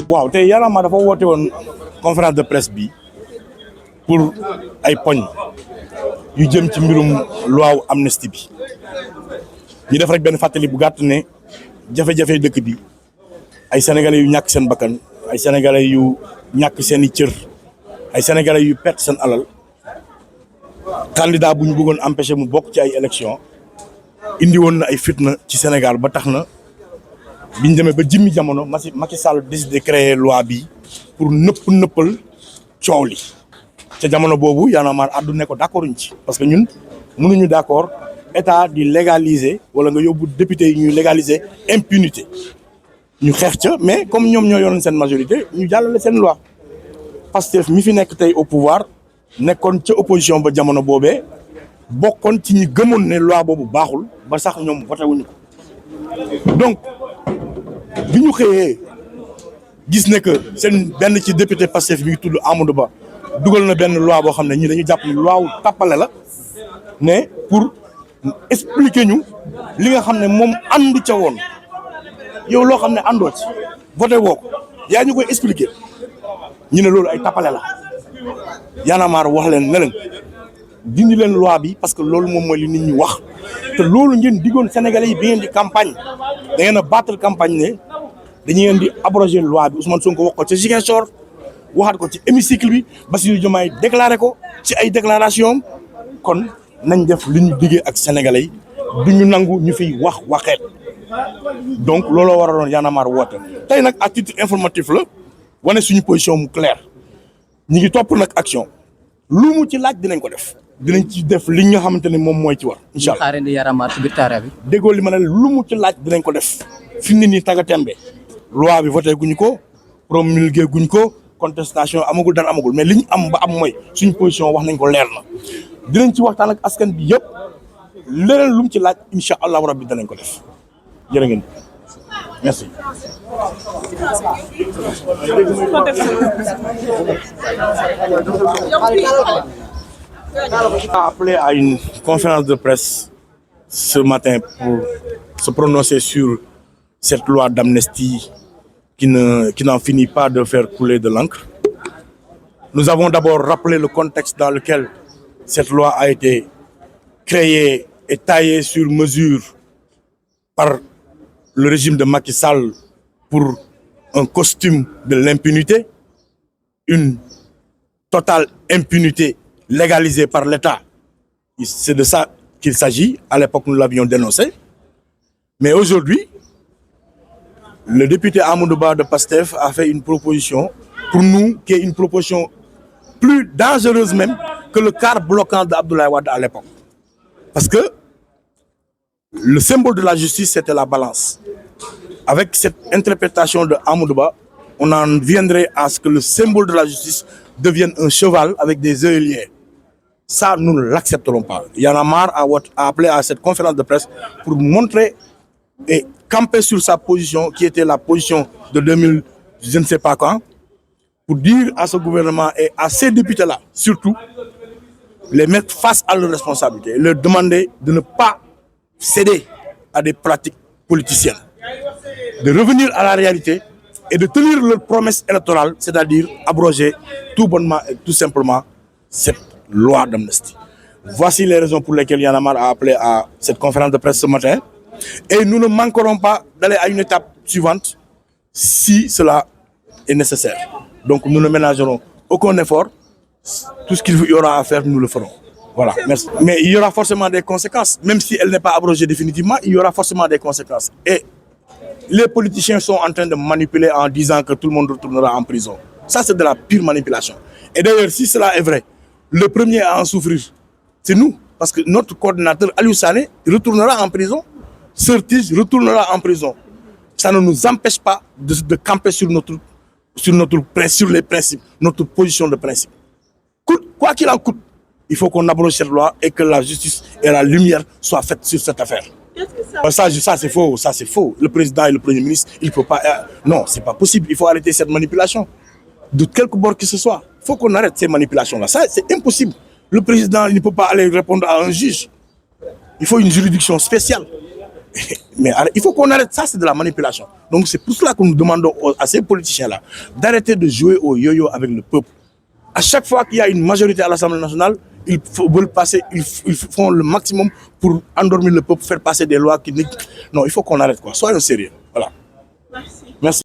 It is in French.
waaw tey Y'en a marre dafa woote woon conférence de presse bi pour ay poñ yu jëm ci mbirum loi amnistie bi ñu def rek benn fàttali bu gàtt ne jafe-jafe dëkk bi ay sénégalais yu ñàkk seen bakkan ay sénégalais yu ñàkk seen i cër ay sénégalais yu perte seen alal candidat bu ñu bëggoon empêcher mu bokk ci ay élection indi woon na ay fitna ci Sénégal ba tax na biñ demee ba jimmi jamono Macky Sall décidé créer loi bi pour nëppal coow li ca jamono boobu Y'en a marre addu ne ko d'accorduñ ci parce que ñun mënuñu d'accord état di légaliser wala nga yóbbu député yi ñuy légaliser impunité ñu xeex ca mais comme ñoom ñoo yoroon seen majorité ñu jàllale seen loi Pastef mi fi nekk tey au pouvoir nekkoon ca opposition ba jamono boobee bokkoon ci ñi gëmoon ne loi boobu baaxul ba sax ñoom voté wuñu ko donc bi ñu xëyee gis ne que seen benn ci député Pastef mi ngi tudd Amadou Ba dugal na benn loi boo xam ne ñi dañu jàpp ni loi wu tàppale la ne pour expliquer ñu li nga xam ne moom ànd ca woon yow loo xam ne àndoo ci voté woo ko yaa ñu koy expliquer ñu ne loolu ay tàppale la Y'en a marre wax leen ne leen dindi leen loi bi parce que loolu moom mooy li nit ñi wax te loolu ngeen diggoon Sénégalais yi bi ngeen di campagne da ngeen a battre campagne ne dañu ngeen di abroger loi bi Ousmane Sonko wax ko ci Ziguinchor waxaat ko ci hémicycle bi Bassirou Diomaye déclaré ko ci ay déclaration kon nañ def li ñu diggee ak Sénégalais yi du ñu nangu ñu fiy wax waxeet donc looloo waraloon Y'en a marre woote tey nag à titre informatif la wane suñu position mu claire ñi ngi topp nag action lu mu ci laaj dinañ ko def dinañ ci def li nga xamante ne moom mooy ci war incha allah xaarandi Y'en a marre ci biir terrain bi. déggoo li ma ne lu mu ci laaj dinañ ko def fi mu ne nii tagga tembe loi bi voté guñ ko promulgué guñ ko contestation amagul dara amagul mais li ñu am ba am mooy suñu position wax nañ ko leer na dinañ ci waxtaan ak askan bi yëpp leneen lu mu ci laaj incha allahu rabbi danañ ko def jërë ngeen merci. a appelé à une conférence de presse ce matin pour se prononcer sur cette loi d'amnistie qui n'en finit pas de faire couler de l'encre. Nous avons d'abord rappelé le contexte dans lequel cette loi a été créée et taillée sur mesure par le régime de Macky Sall pour un costume de l'impunité, une totale impunité légalisée par l'État. C'est de ça qu'il s'agit. À l'époque, nous l'avions dénoncé. Mais aujourd'hui, le député Amadou Ba de Pastef a fait une proposition, pour nous, qui est une proposition plus dangereuse même que le quart bloquant d'Abdoulaye Wade à l'époque. Parce que le symbole de la justice, c'était la balance. Avec cette interprétation de Amadou Ba, on en viendrait à ce que le symbole de la justice devienne un cheval avec des œillets. Ça, nous ne l'accepterons pas. Y'en a marre à appeler à cette conférence de presse pour montrer et camper sur sa position, qui était la position de 2000, je ne sais pas quand, pour dire à ce gouvernement et à ces députés-là, surtout, les mettre face à leurs responsabilités, leur demander de ne pas céder à des pratiques politiciennes, de revenir à la réalité et de tenir leur promesse électorale, c'est-à-dire abroger tout bonnement et tout simplement cette loi d'amnistie. Voici les raisons pour lesquelles Y'en a marre a appelé à cette conférence de presse ce matin. Et nous ne manquerons pas d'aller à une étape suivante si cela est nécessaire. Donc nous ne ménagerons aucun effort. Tout ce qu'il y aura à faire, nous le ferons. Voilà, merci. Mais il y aura forcément des conséquences. Même si elle n'est pas abrogée définitivement, il y aura forcément des conséquences. Et les politiciens sont en train de manipuler en disant que tout le monde retournera en prison. Ça, c'est de la pure manipulation. Et d'ailleurs, si cela est vrai, le premier à en souffrir, c'est nous. Parce que notre coordinateur, Aliou Sané, retournera en prison. Surtige retournera en prison. Ça ne nous empêche pas de camper sur les principes, notre position de principe. Quoi qu'il en coûte, il faut qu'on abroge cette loi et que la justice et la lumière soient faites sur cette affaire. Ça c'est faux, ça c'est faux. Le président et le premier ministre, il ne faut pas... Non, c'est pas possible, il faut arrêter cette manipulation. De quelque bord que ce soit, il faut qu'on arrête ces manipulations-là. Ça, c'est impossible. Le président il ne peut pas aller répondre à un juge. Il faut une juridiction spéciale. Mais il faut qu'on arrête ça, c'est de la manipulation. Donc c'est pour cela que nous demandons à ces politiciens-là d'arrêter de jouer au yo-yo avec le peuple. À chaque fois qu'il y a une majorité à l'Assemblée nationale, ils veulent passer, ils font le maximum pour endormir le peuple, faire passer des lois qui... Non, il faut qu'on arrête quoi. Soyons sérieux. Voilà. Merci. Merci.